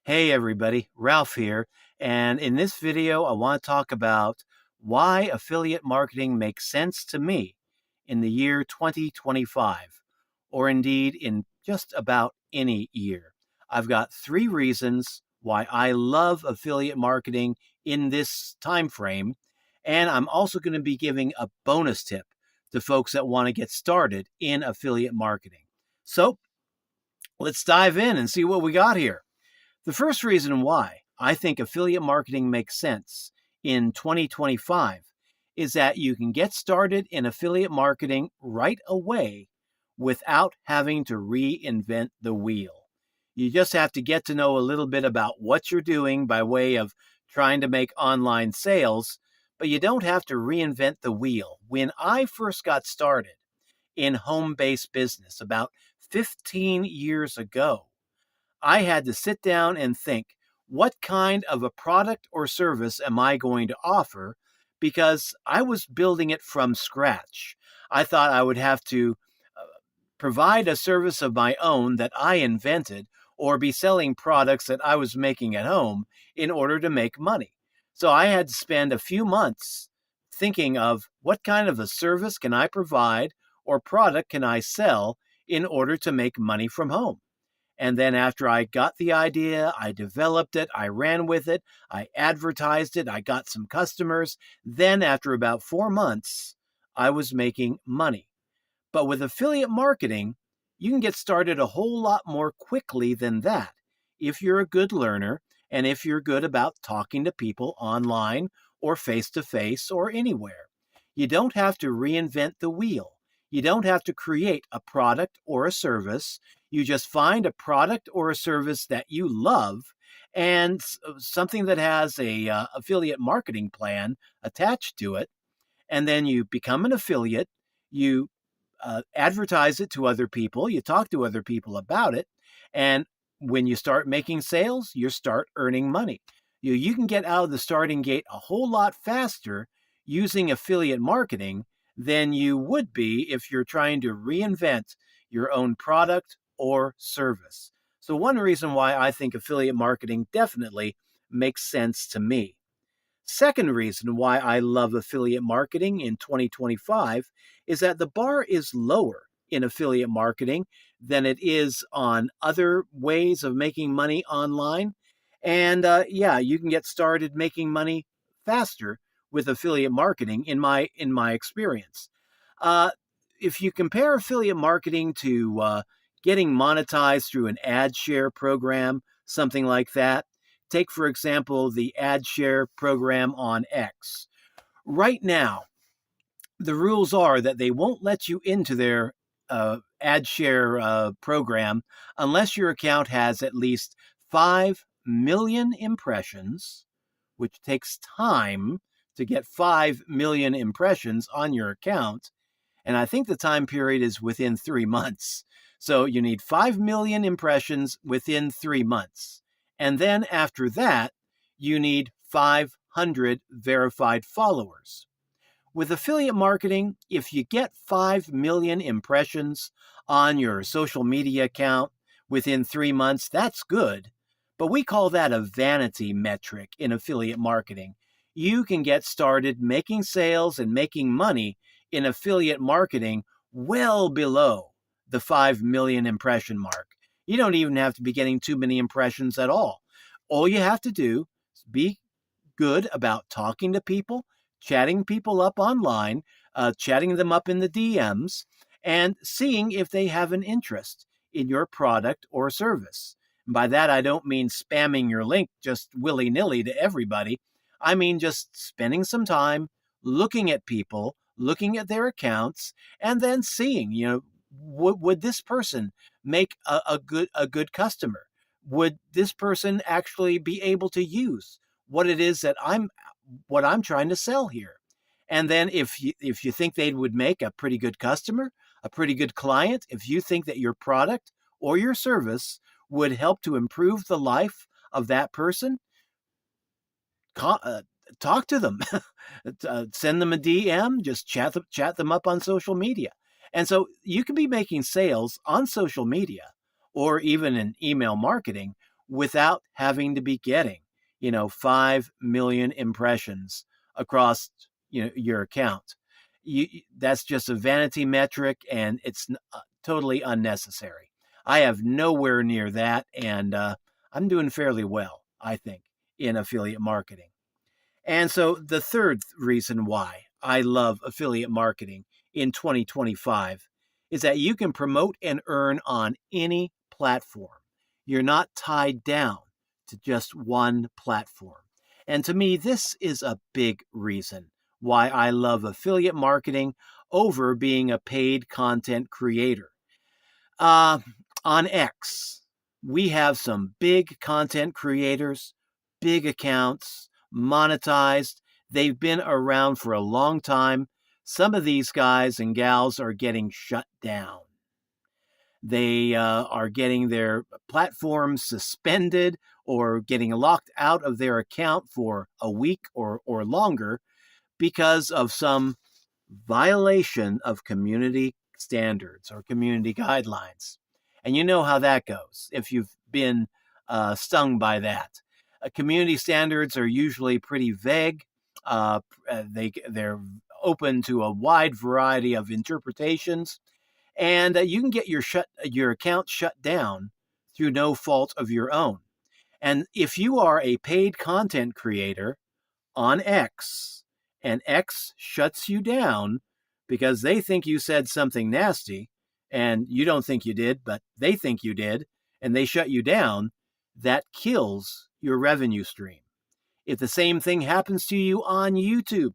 Hey everybody, Ralph here, and in this video I want to talk about why affiliate marketing makes sense to me in the year 2025, or indeed in just about any year. I've got 3 reasons why I love affiliate marketing in this time frame, and I'm also going to be giving a bonus tip to folks that want to get started in affiliate marketing. So, let's dive in and see what we got here. The first reason why I think affiliate marketing makes sense in 2025 is that you can get started in affiliate marketing right away without having to reinvent the wheel. You just have to get to know a little bit about what you're doing by way of trying to make online sales, but you don't have to reinvent the wheel. When I first got started in home-based business about 15 years ago, I had to sit down and think, what kind of a product or service am I going to offer? Because I was building it from scratch. I thought I would have to provide a service of my own that I invented or be selling products that I was making at home in order to make money. So I had to spend a few months thinking of what kind of a service can I provide or product can I sell in order to make money from home. And then after I got the idea, I developed it, I ran with it, I advertised it, I got some customers. Then after about 4 months, I was making money. But with affiliate marketing, you can get started a whole lot more quickly than that if you're a good learner and if you're good about talking to people online or face to face or anywhere. You don't have to reinvent the wheel. You don't have to create a product or a service. You just find a product or a service that you love and something that has a affiliate marketing plan attached to it. And then you become an affiliate. You advertise it to other people. You talk to other people about it. And when you start making sales, you start earning money. You can get out of the starting gate a whole lot faster using affiliate marketing than you would be if you're trying to reinvent your own product or service. So one reason why I think affiliate marketing definitely makes sense to me. Second reason why I love affiliate marketing in 2025 is that the bar is lower in affiliate marketing than it is on other ways of making money online. And you can get started making money faster with affiliate marketing in my experience. Uh, if you compare affiliate marketing to getting monetized through an ad share program, something like that, take, for example, the ad share program on X. Right now, the rules are that they won't let you into their ad share program unless your account has at least 5 million impressions, which takes time to get 5 million impressions on your account. And I think the time period is within 3 months. So you need 5 million impressions within 3 months. And then after that, you need 500 verified followers. With affiliate marketing, if you get 5 million impressions on your social media account within 3 months, that's good. But we call that a vanity metric in affiliate marketing. You can get started making sales and making money in affiliate marketing well below the 5 million impression mark. You don't even have to be getting too many impressions at all. All you have to do is be good about talking to people, chatting people up online, chatting them up in the DMs, and seeing if they have an interest in your product or service. And by that, I don't mean spamming your link just willy-nilly to everybody. I mean just spending some time looking at people, looking at their accounts, and then seeing, would this person make a good customer? Would this person actually be able to use what it is that what I'm trying to sell here? And then if you think they would make a pretty good customer, a pretty good client, if you think that your product or your service would help to improve the life of that person, talk to them, send them a DM, just chat them up on social media. And so you can be making sales on social media or even in email marketing without having to be getting, 5 million impressions across, your account. That's just a vanity metric, and it's totally unnecessary. I have nowhere near that, and I'm doing fairly well, I think, in affiliate marketing. And so the third reason why I love affiliate marketing in 2025 is that you can promote and earn on any platform. You're not tied down to just one platform. And to me, this is a big reason why I love affiliate marketing over being a paid content creator. Uh, on X, we have some big content creators, big accounts, monetized. They've been around for a long time. Some of these guys and gals are getting shut down. They are getting their platforms suspended or getting locked out of their account for a week or longer because of some violation of community standards or community guidelines. And you know how that goes if you've been stung by that. Community standards are usually pretty vague. They're open to a wide variety of interpretations, and you can get your account shut down through no fault of your own. And if you are a paid content creator on X, and X shuts you down because they think you said something nasty and you don't think you did, but they think you did, and they shut you down, that kills your revenue stream. If the same thing happens to you on YouTube,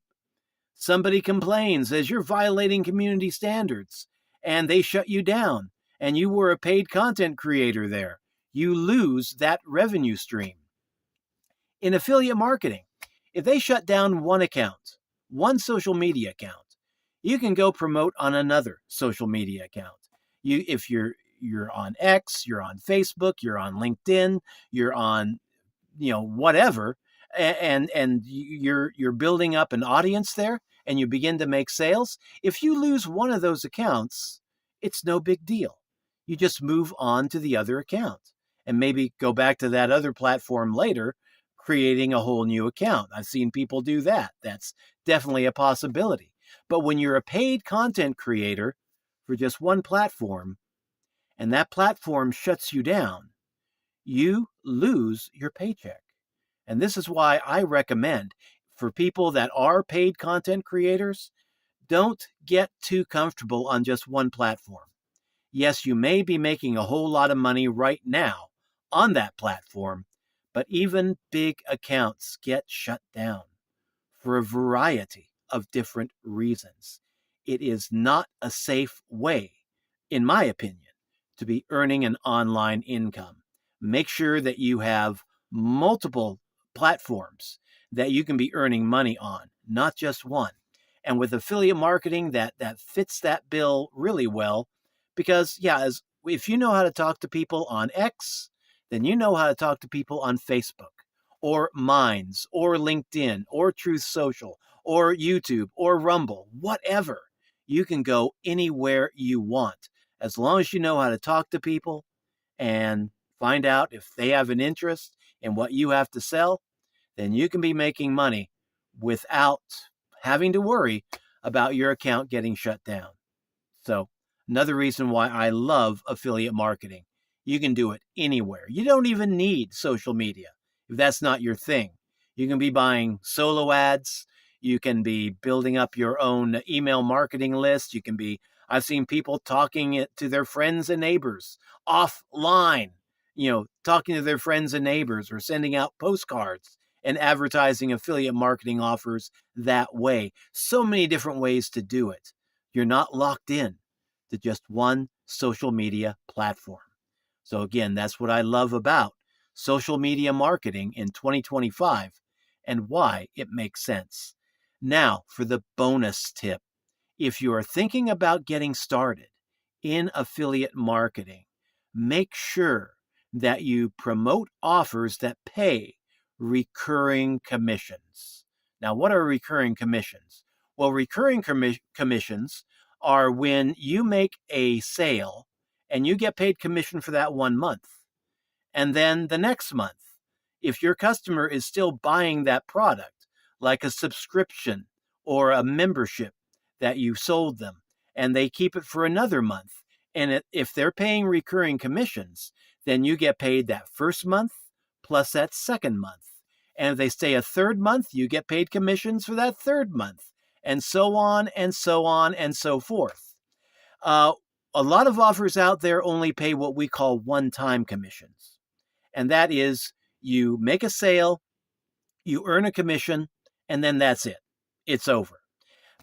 somebody complains as you're violating community standards and they shut you down, and you were a paid content creator there, you lose that revenue stream. In affiliate marketing, if they shut down one account, one social media account, you can go promote on another social media account. If you're on X, you're on Facebook, you're on LinkedIn, you're on, whatever, and you're building up an audience there, and you begin to make sales. If you lose one of those accounts, it's no big deal. You just move on to the other account and maybe go back to that other platform later, creating a whole new account. I've seen people do that. That's definitely a possibility. But when you're a paid content creator for just one platform, and that platform shuts you down, you lose your paycheck. And this is why I recommend for people that are paid content creators, don't get too comfortable on just one platform. Yes, you may be making a whole lot of money right now on that platform, but even big accounts get shut down for a variety of different reasons. It is not a safe way, in my opinion, to be earning an online income. Make sure that you have multiple platforms that you can be earning money on, not just one. And with affiliate marketing, that fits that bill really well, because if you know how to talk to people on X, then you know how to talk to people on Facebook or Minds or LinkedIn or Truth Social or YouTube or Rumble, whatever. You can go anywhere you want as long as you know how to talk to people and find out if they have an interest in what you have to sell. Then you can be making money without having to worry about your account getting shut down. So, another reason why I love affiliate marketing. You can do it anywhere. You don't even need social media if that's not your thing. You can be buying solo ads. You can be building up your own email marketing list. I've seen people talking it to their friends and neighbors offline, talking to their friends and neighbors or sending out postcards and advertising affiliate marketing offers that way. So many different ways to do it. You're not locked in to just one social media platform. So again, that's what I love about social media marketing in 2025 and why it makes sense. Now, for the bonus tip. If you are thinking about getting started in affiliate marketing, make sure that you promote offers that pay recurring commissions. Now, what are recurring commissions? Well, recurring commissions are when you make a sale and you get paid commission for that 1 month. and then the next month. If your customer is still buying that product, like a subscription or a membership that you sold them, and they keep it for another month, and if they're paying recurring commissions, then you get paid that first month plus that second month. And if they stay a third month, you get paid commissions for that third month, and so on and so on and so forth. A lot of offers out there only pay what we call one-time commissions. And that is, you make a sale, you earn a commission, and then that's it. It's over.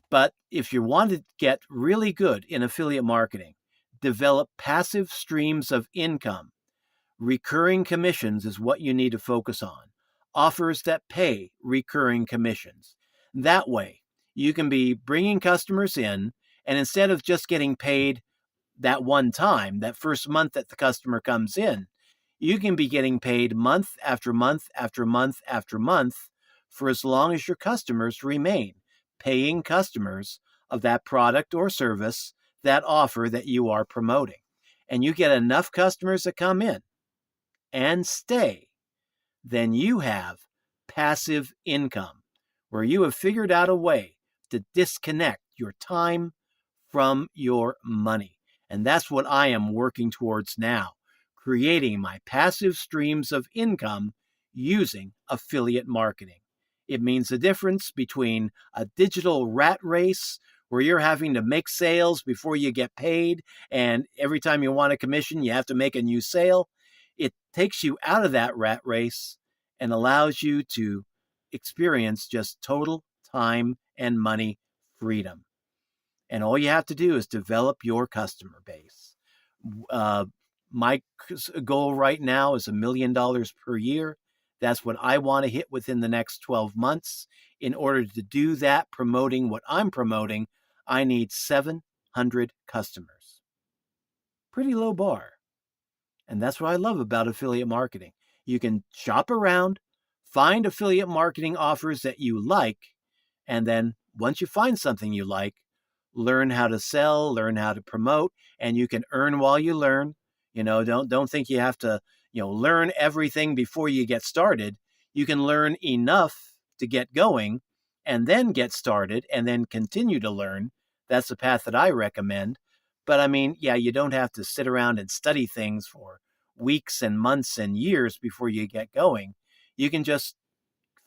But if you want to get really good in affiliate marketing, develop passive streams of income. Recurring commissions is what you need to focus on. Offers that pay recurring commissions. That way, you can be bringing customers in, and instead of just getting paid that one time, that first month that the customer comes in, you can be getting paid month after month after month after month for as long as your customers remain paying customers of that product or service, that offer that you are promoting. And you get enough customers that come in and stay, then you have passive income, where you have figured out a way to disconnect your time from your money. And that's what I am working towards now, creating my passive streams of income using affiliate marketing. It means the difference between a digital rat race where you're having to make sales before you get paid, and every time you want a commission, you have to make a new sale. It takes you out of that rat race and allows you to experience just total time and money freedom. And all you have to do is develop your customer base. My goal right now is $1 million per year. That's what I want to hit within the next 12 months. In order to do that, promoting what I'm promoting, I need 700 customers. Pretty low bar. And that's what I love about affiliate marketing. You can shop around, find affiliate marketing offers that you like, and then once you find something you like, learn how to sell, learn how to promote, and you can earn while you learn. Don't think you have to, learn everything before you get started. You can learn enough to get going and then get started and then continue to learn. That's the path that I recommend. But I mean, yeah, you don't have to sit around and study things for weeks and months and years before you get going. You can just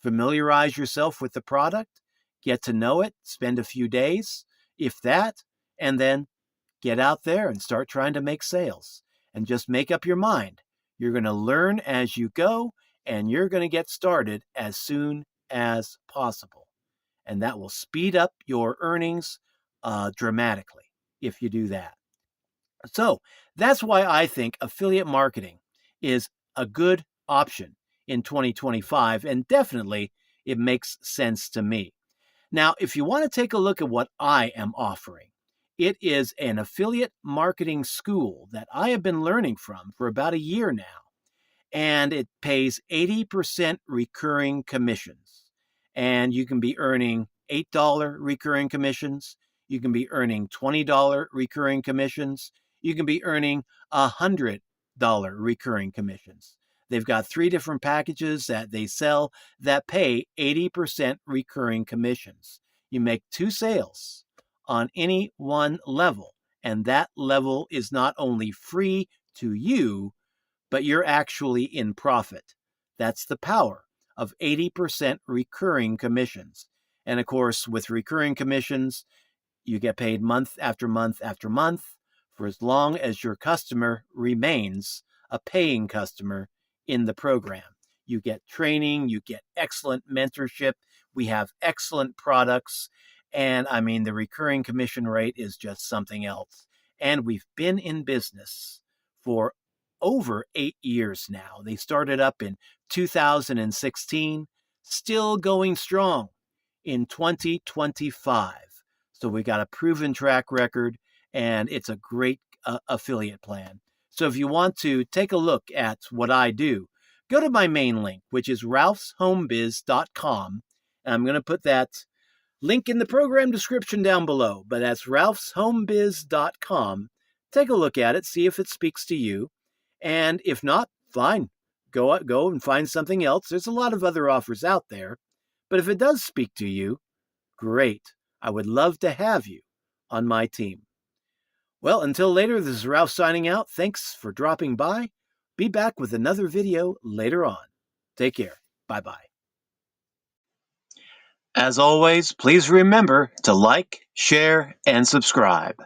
familiarize yourself with the product, get to know it, spend a few days, if that, and then get out there and start trying to make sales. And just make up your mind. You're going to learn as you go, and you're going to get started as soon as possible. And that will speed up your earnings dramatically if you do that. So that's why I think affiliate marketing is a good option in 2025, and definitely it makes sense to me. Now, if you want to take a look at what I am offering, it is an affiliate marketing school that I have been learning from for about a year now, and it pays 80% recurring commissions. And you can be earning $8 recurring commissions. You can be earning $20 recurring commissions. You can be earning $100 recurring commissions. They've got 3 different packages that they sell that pay 80% recurring commissions. You make 2 sales on any one level, and that level is not only free to you, but you're actually in profit. That's the power of 80% recurring commissions. And of course, with recurring commissions, you get paid month after month after month for as long as your customer remains a paying customer in the program. You get training, you get excellent mentorship, we have excellent products, and I mean, the recurring commission rate is just something else. And we've been in business for over 8 years now. They started up in 2016, still going strong in 2025. So we got a proven track record, and it's a great affiliate plan. So if you want to take a look at what I do, go to my main link, which is ralphshomebiz.com. And I'm going to put that link in the program description down below, but that's ralphshomebiz.com. Take a look at it, see if it speaks to you. And if not, fine. Go and find something else. There's a lot of other offers out there. But if it does speak to you, great. I would love to have you on my team. Well, until later, this is Ralph signing out. Thanks for dropping by. Be back with another video later on. Take care. Bye-bye. As always, please remember to like, share, and subscribe.